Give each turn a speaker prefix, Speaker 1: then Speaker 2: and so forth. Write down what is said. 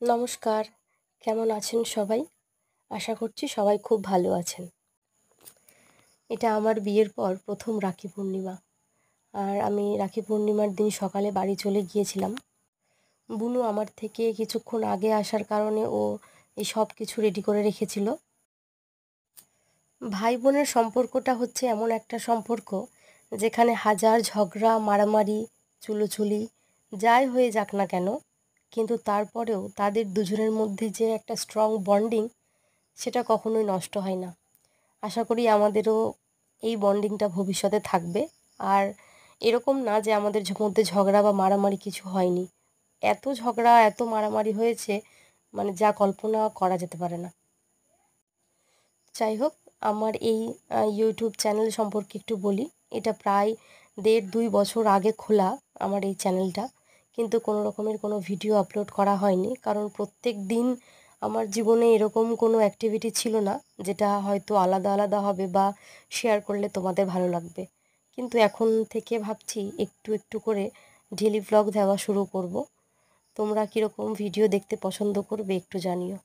Speaker 1: নমস্কার, কেমন আছেন সবাই? আশা করছি সবাই খুব ভালো আছেন। এটা আমার বিয়ের পর প্রথম রাখি পূর্ণিমা। আর আমি রাখি পূর্ণিমার দিন সকালে বাড়ি চলে গিয়েছিলাম। বুনু আমার থেকে কিছুক্ষণ আগে আসার কারণে ও এই সব কিছু রেডি করে রেখেছিল। ভাই বোনের সম্পর্কটা হচ্ছে এমন একটা সম্পর্ক যেখানে হাজার ঝগড়া, মারামারি, চুলোচুলি যাই হয়ে যাক না কেন, কিন্তু তারপরেও তাদের দুজনের মধ্যে যে একটা স্ট্রং বন্ডিং, সেটা কখনোই নষ্ট হয় না। আশা করি আমাদেরও এই বন্ডিংটা ভবিষ্যতে থাকবে। আর এরকম না যে আমাদের মধ্যে ঝগড়া বা মারামারি কিছু হয়নি। এত ঝগড়া, এত মারামারি হয়েছে, মানে যা কল্পনা করা যেতে পারে না। যাই হোক, আমার এই ইউটিউব চ্যানেল সম্পর্কে একটু বলি। এটা প্রায় 1.5-2 বছর আগে খোলা আমার এই চ্যানেলটা, কিন্তু কোনো রকমের কোনো ভিডিও আপলোড করা হয়নি, কারণ প্রত্যেক দিন আমার জীবনে এরকম কোনো অ্যাক্টিভিটি ছিল না যেটা হয়তো আলাদা আলাদা হবে বা শেয়ার করলে তোমাদের ভালো লাগবে। কিন্তু এখন থেকে ভাবছি একটু একটু করে ডেইলি ভ্লগ দেওয়া শুরু করব। তোমরা কীরকম ভিডিও দেখতে পছন্দ করবে একটু জানিও।